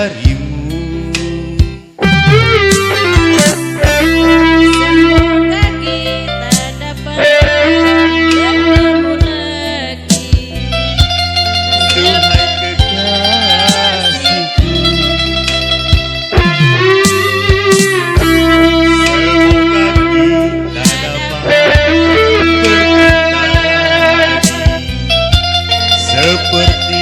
darimu. Semoga kita dapat bertemu lagi. Duhai kekasihku, semoga kita dapat bertemu lagi seperti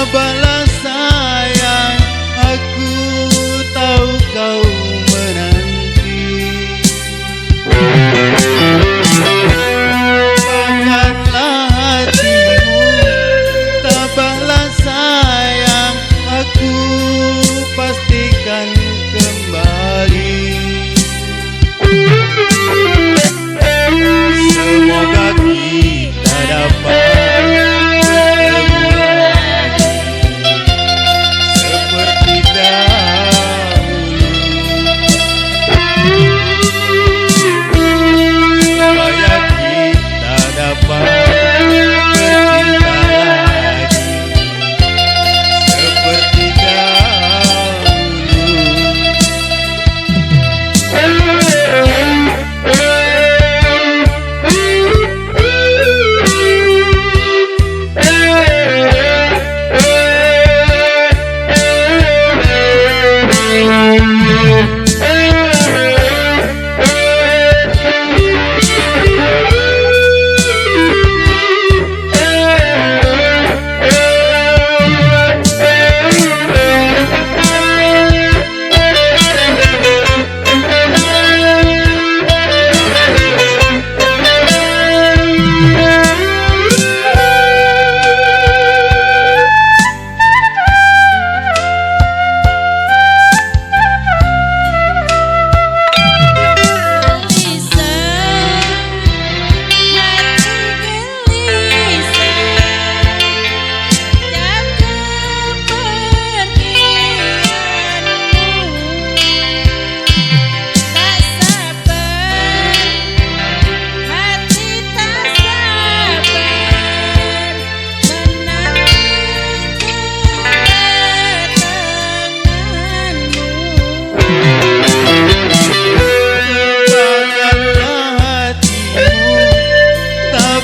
balas sayang, aku tahu kau menanti. Banggalah hatimu, tak balas sayang, aku pastikan kembali. Semoga kita dapat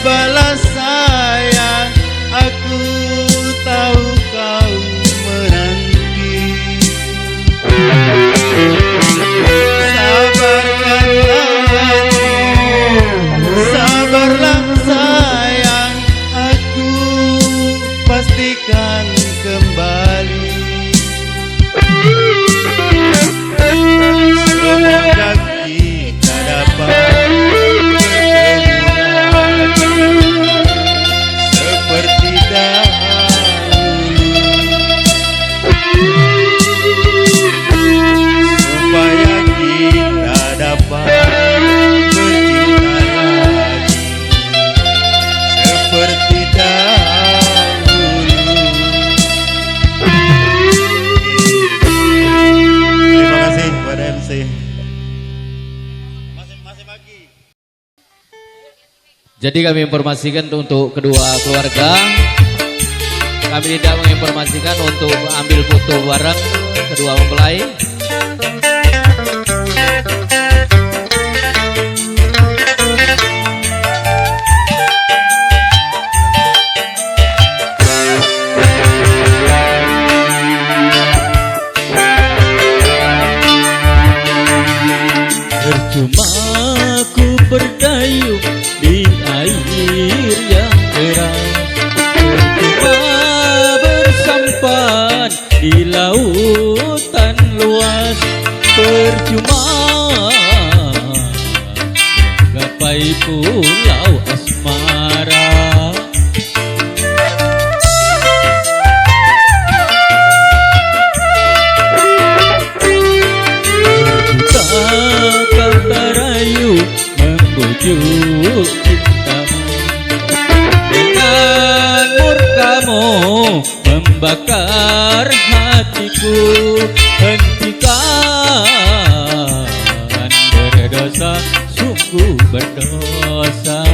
balas sayang, aku tahu kau menanti. Sabarlah sayang, aku pastikan kembali. Semoga kita dapat Jadi kami informasikan untuk kedua keluarga. Kami tidak menginformasikan untuk ambil foto bareng kedua mempelai. Percuma ku berdayung di air yang deras, percuma bersampan di lautan luas, percuma gapai pulau asmara. Kata rayu membujuk cintamu, dengan murkamu membakar hatiku. Hentikan berdosa, sungguh berdosa.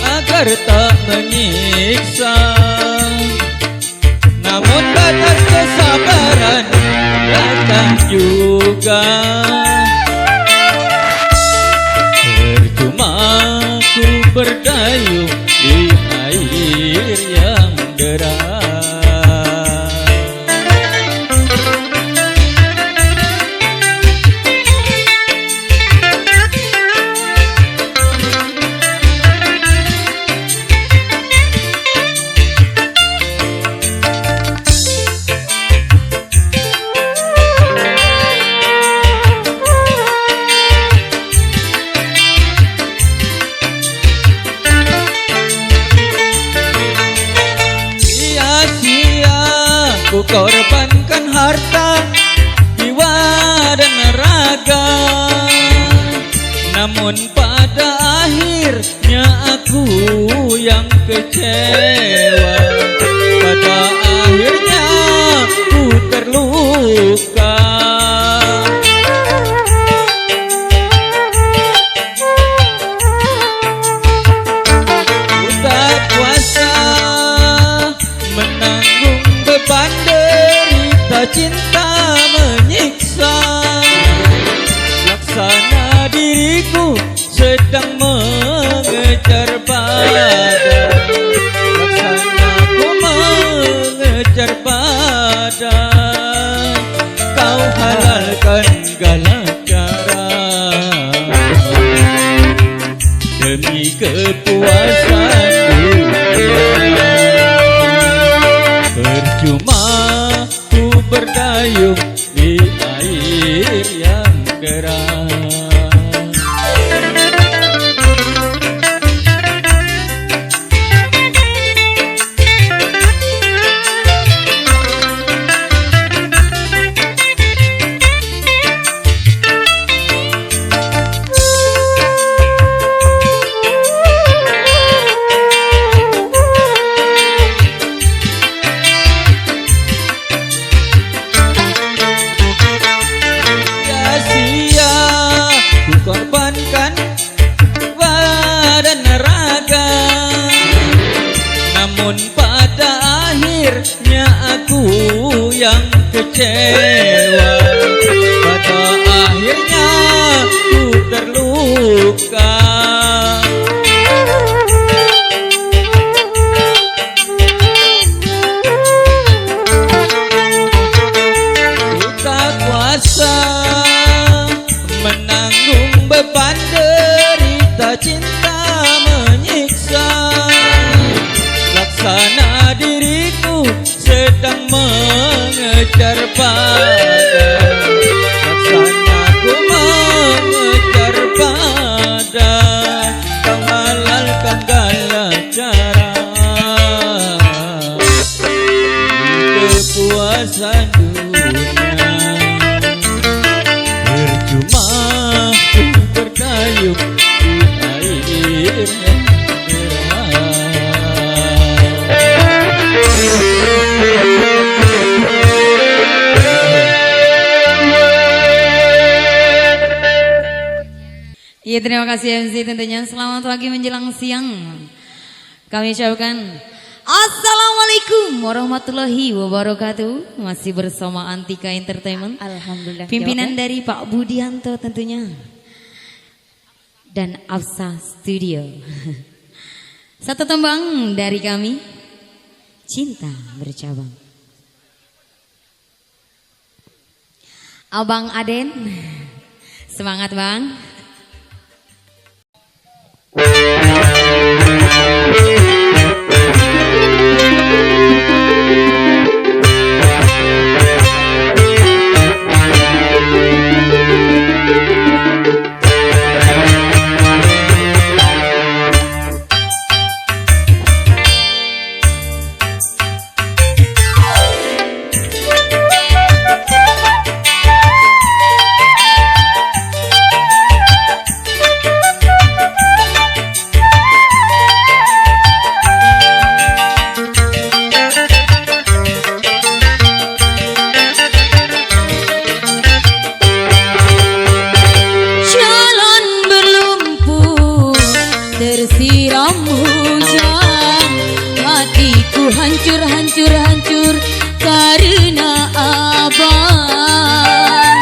Agar tak menyiksa, namun batas kesabaran datang juga. Percuma ku berdayung di air yang deras. Ku korbankan harta, jiwa dan raga, namun pada akhirnya aku yang kecewa. Pada akhirnya ku terluka. Ku tak kuasa menanggung beban derita cinta menyiksa. Laksana diriku sedang mengejar badai, laksana ku mengejar badai. Kau halalkan segala cara demi kepuasan dunia. Percuma ku berdayung di air yang deras. Korbankan badan raga, namun pada akhirnya aku yang kecewa. Pada akhirnya ku terluka. Ku tak kuasa menanggung beban derita cinta menyiksa. Laksana diriku sedang mengejar badai, laksana ku mengejar badai. Kau halalkan segala cara kepuasan dunia. Percuma ku berdayung di air yang deras. Iya, terima kasih MC tentunya. Selamat pagi menjelang siang. Kami ucapkan Assalamualaikum warahmatullahi wabarakatuh. Masih bersama Antika Entertainment. Alhamdulillah. Pimpinan dari Pak Budianto tentunya. Dan Afsa Studio. Satu tembang dari kami. Cinta bercabang. Abang Aden. Semangat bang. Tersiram hujan, hatiku hancur, hancur, hancur karena abang.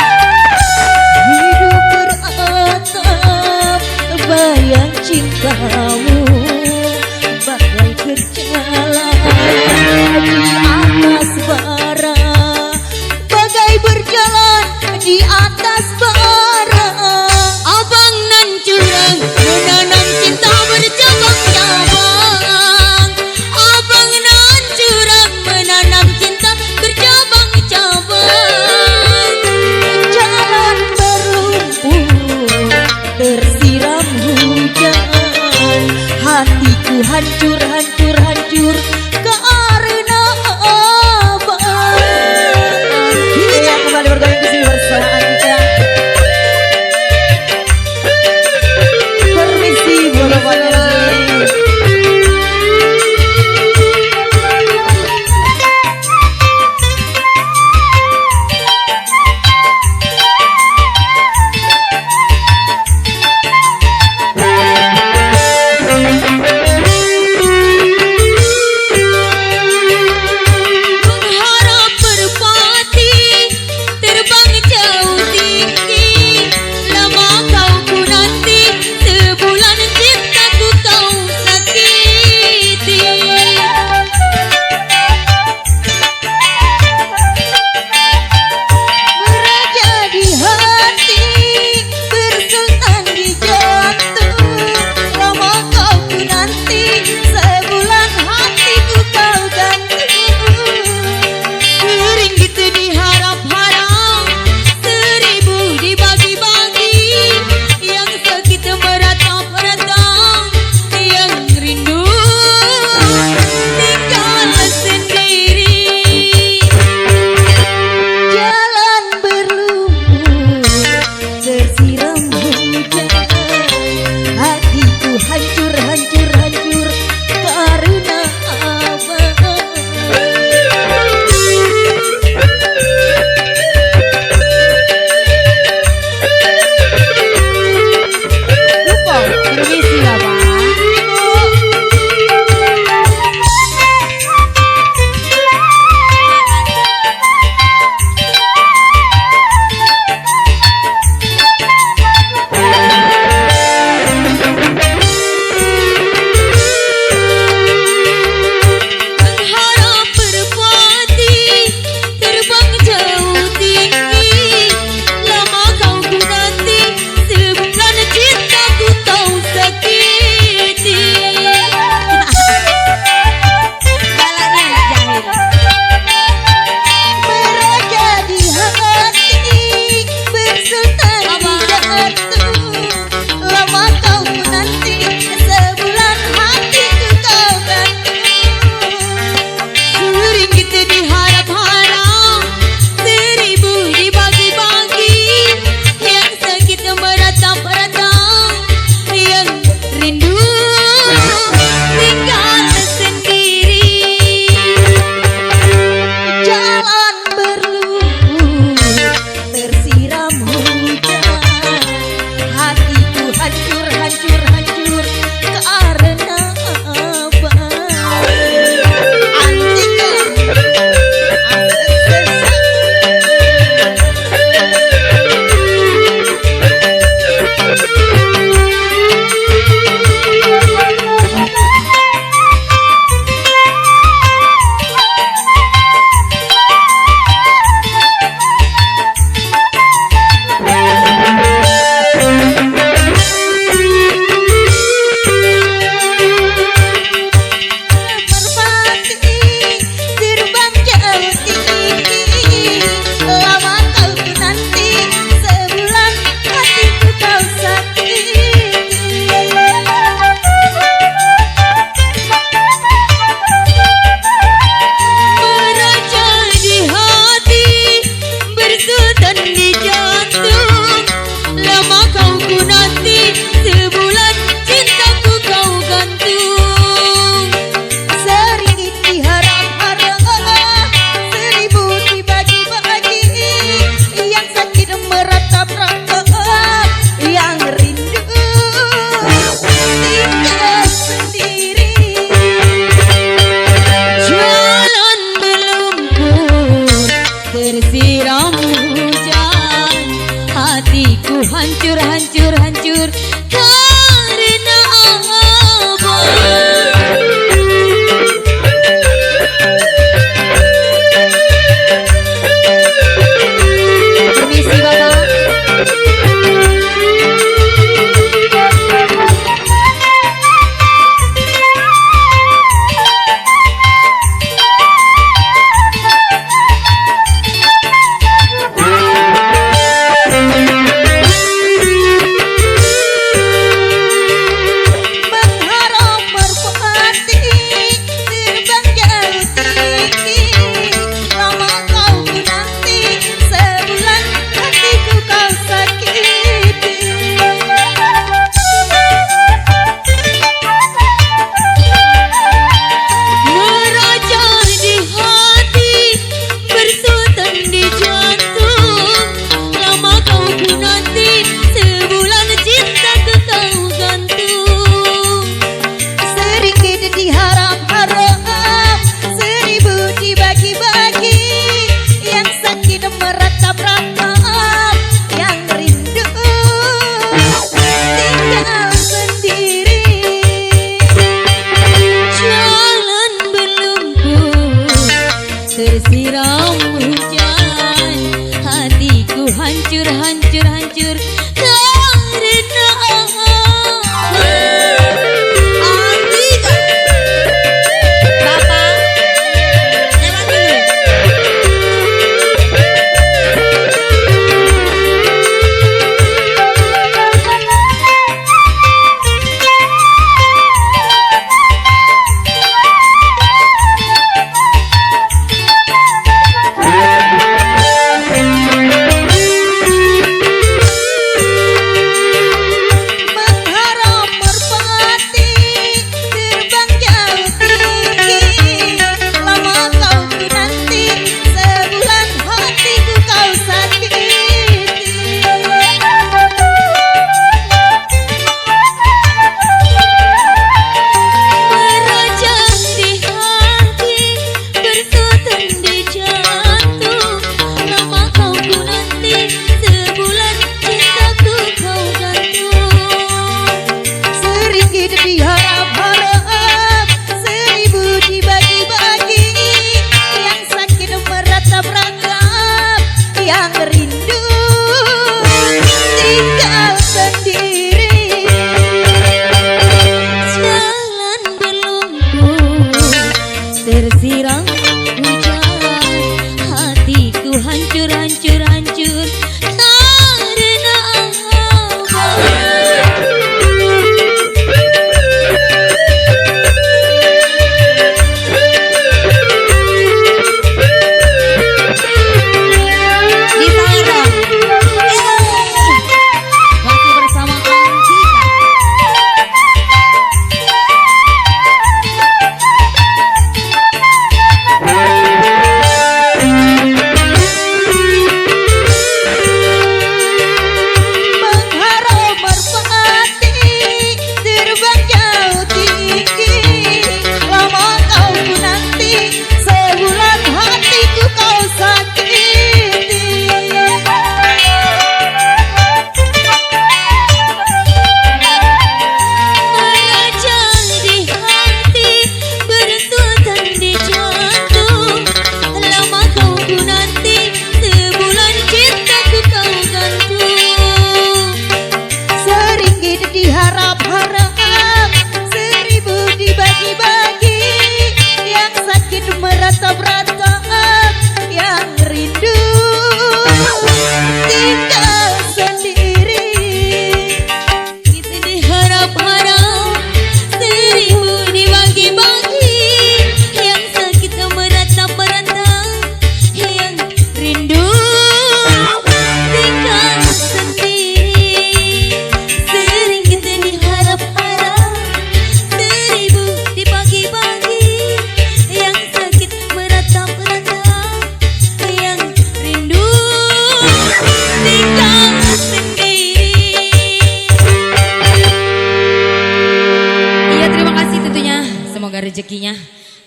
Hidup beratap bayang cintamu, bagai berjalan di atas bara, bagai berjalan di atas bara. Abang nan curang menanam cinta bercabang-cabang. Abang nan curang menanam cinta bercabang-cabang. Jalan berlumpur tersiram hujan, hatiku hancur, hancur, hancur karena abang. Kita kembali bergabung ke sini bersama Antika. Permisi bolopannya.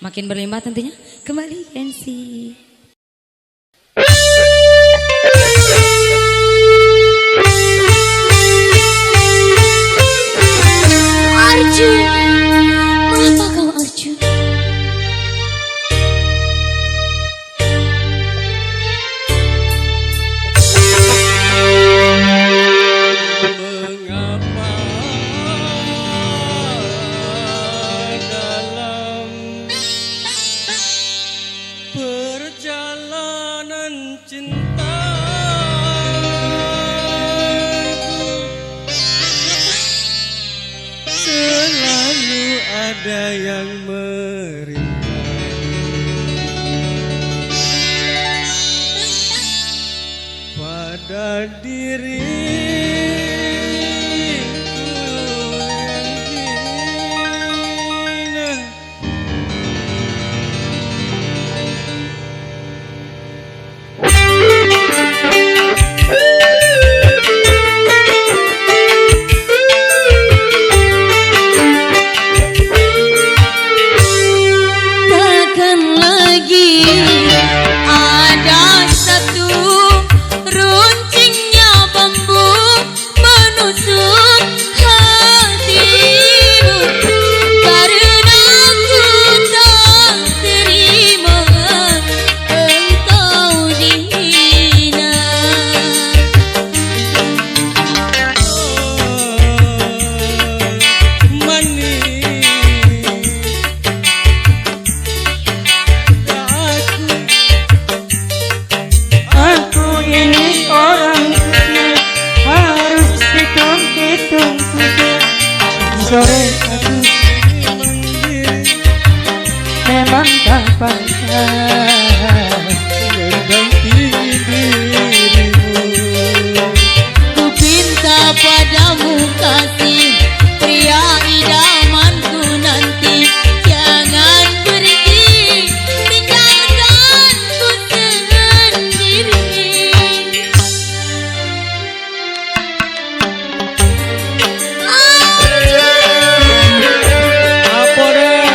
makin berlimpah tentunya. Kembali MC. Arjun, mengapa kau Arjun? Mengapa dalam perjalanan cinta selalu ada yang merintai pada diriku yang hina. Takkan lagi ada satu runcingnya bambu menusuk hatimu karena ku tak terima engkau dihina. Manis aku ini orang kecil harus hitung-hitung kecil. Sore aku mandiri memang tak pantas mendampingi dirimu. Ku pinta padamu kasih pria idamanku nanti, jangan pergi tinggalkan ku sendiri. Apa deh?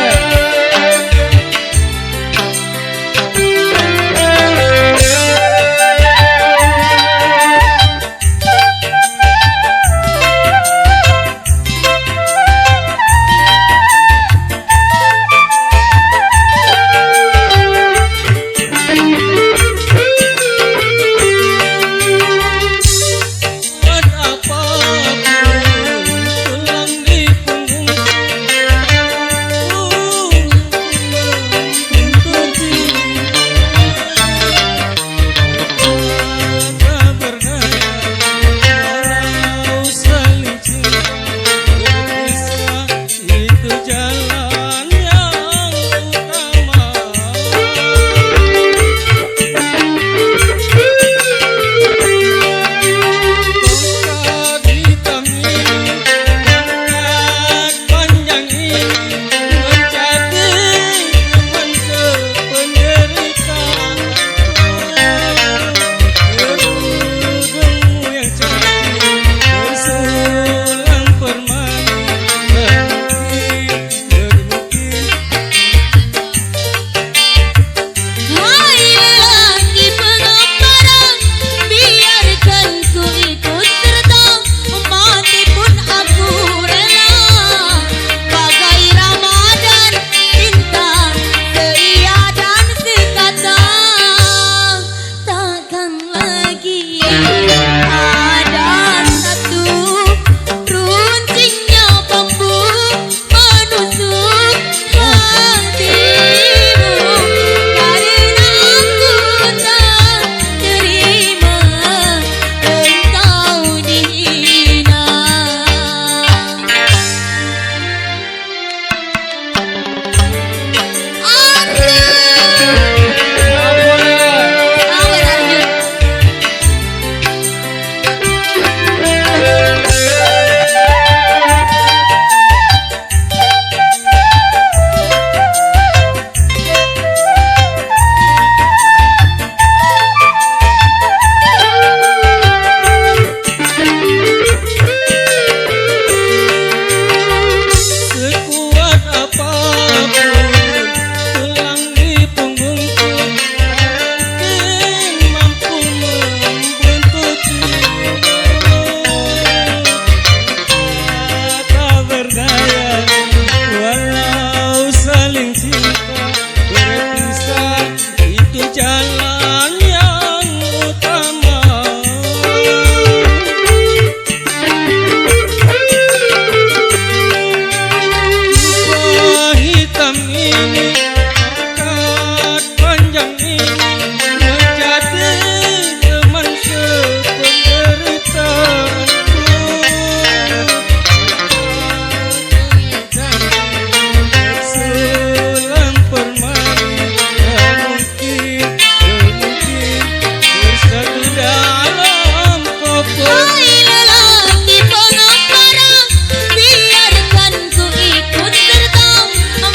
Angkat panjang ini menjadi teman sependeritaanku. Selang permai tak mungkin bersatu dalam koper. Hai lelaki pengembara, biarkan ku ikut serta,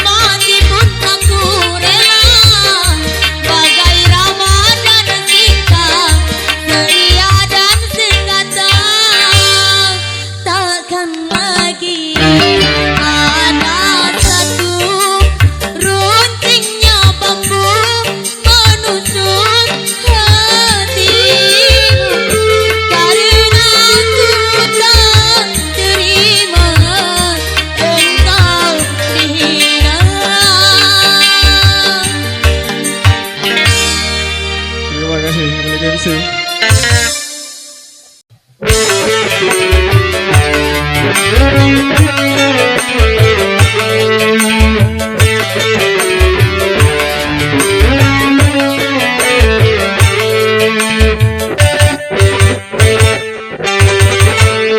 mati pun aku rela. Bagai Ramadan cinta, setia dan sekata, takkan lagi ada satu runcingnya bambu menusuk hatimu. Karena ku tak terima engkau dihina. Terima kasih kepada MC.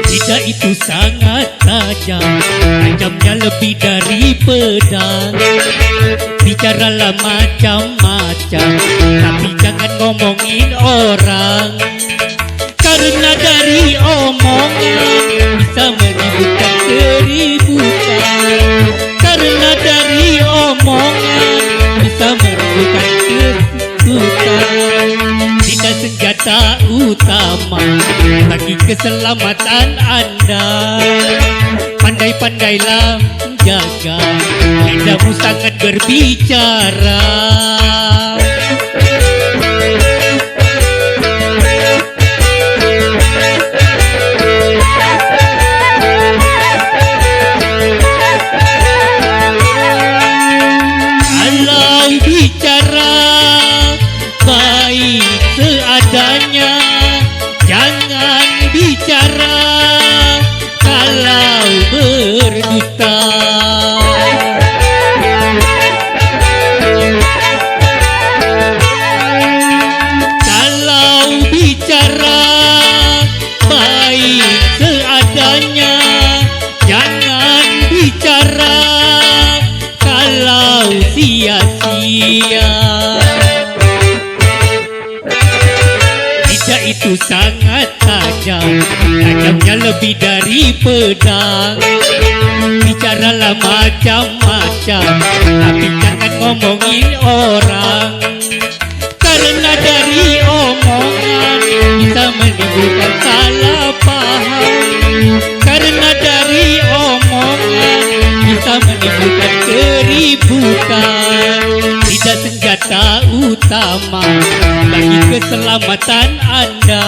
Lidah itu sangat tajam, tajamnya lebih dari pedang. Bicaralah macam-macam, tapi jangan ngomongin orang. Karena dari omongan bisa menimbulkan keributan. Karena dari omongan bisa menimbulkan keributan. Tidak senjata utama bagi keselamatan Anda. Pandai-pandailah menjaga, lidahmu sangat berbicara. Kalau bicara baik seadanya, jangan bicara kalau berdusta. Kalau bicara baik seadanya, jangan bicara kalau sia-sia. Lidah itu sangat tajam, tajamnya lebih dari pedang. Bicaralah macam-macam, tapi jangan ngomongin orang. Karena dari omongan bisa menimbulkan salah paham. Karena dari omongan bisa menimbulkan keributan. Tidak senjata utama bagi keselamatan Anda.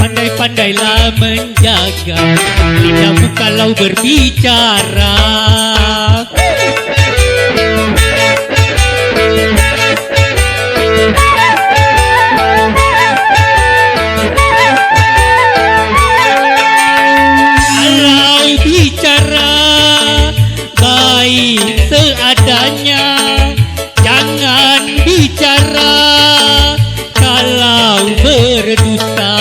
Pandai-pandailah menjaga lidahmu kalau berbicara. Kalau bicara baik seadanya, jangan bicara kalau berdusta.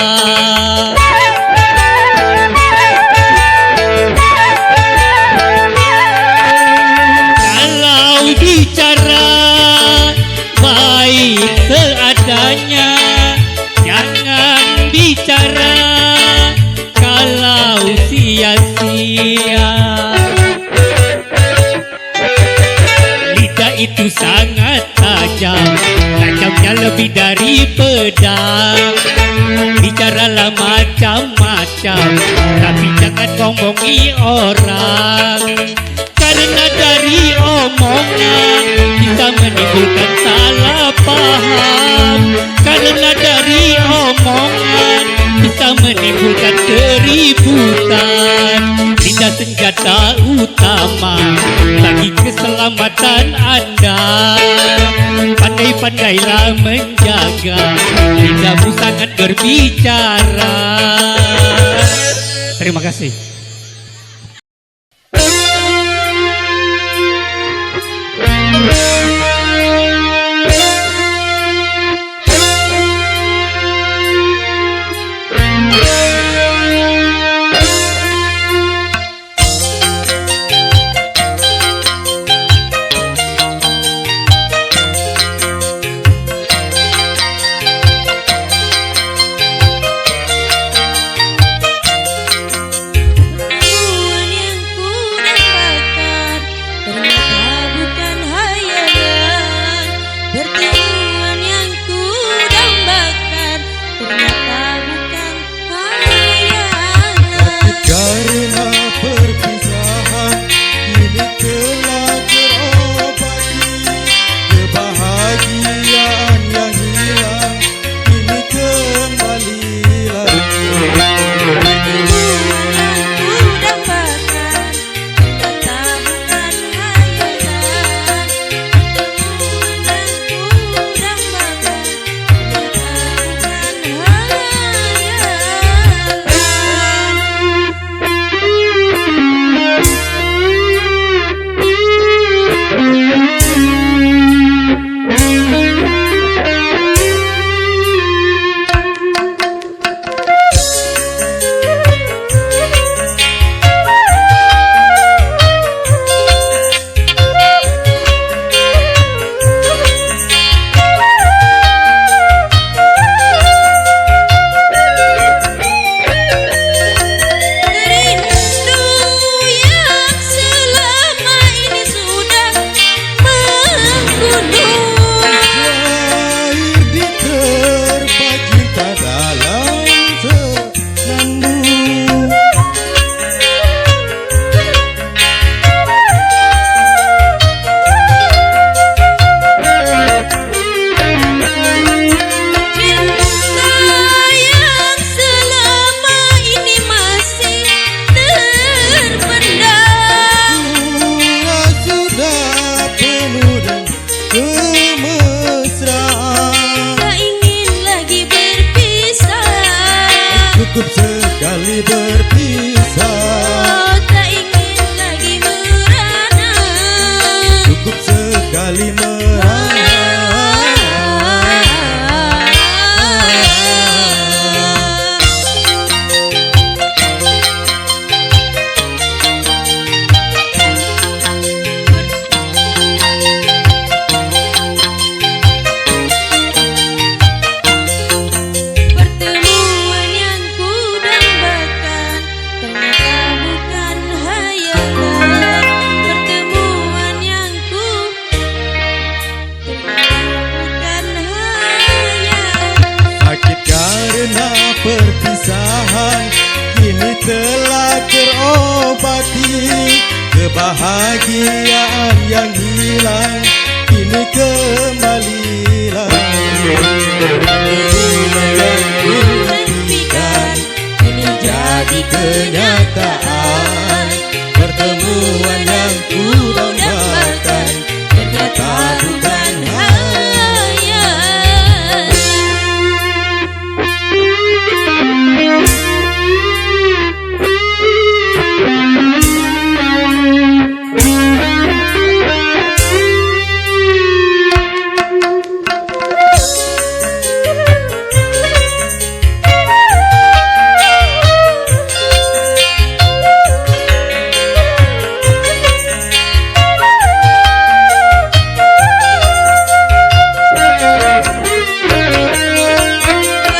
Kalau bicara baik seadanya, jangan bicara kalau sia-sia. Lidah itu sangat tajam, tajamnya lebih dari pedang. Bicaralah macam-macam, tapi jangan ngomongi orang. Karena dari omongan bisa menimbulkan salah paham. Karena dari omongan bisa menimbulkan keributan. Lidah senjata utama bagi keselamatan Anda. Pandai-pandailah menjaga, lidahmu sangat berbicara. Terima kasih. berpisah, Oh, tak ingin lagi merana. cukup sekali merana. Pertemuan yang ku dambakan ternyata bukan hayalan. Pertemuan yang ku ternyata bukan hayalan. Sakit karena perpisahan kini telah terobati. Kebahagiaan yang hilang kini kembali lagi. Yang kuimpikan kini jadi kenyataan. Pertemuan yang ku dambakan ternyata bukan Hayalan.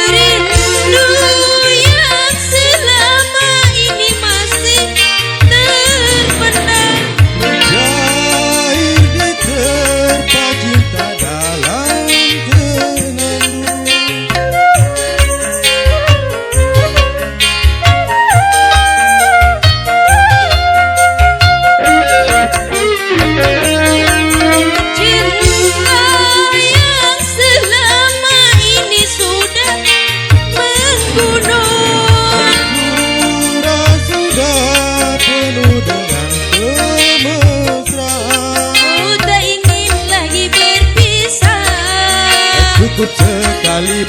Rindu yang selama ini masih terpendam. Mencair diterpa cinta dalam kenangan. Cinta yang selama ini sudah menggunung. Pura sudah penuh dengan kemesraan. Oh, tak ingin lagi berpisah. Cukup sekali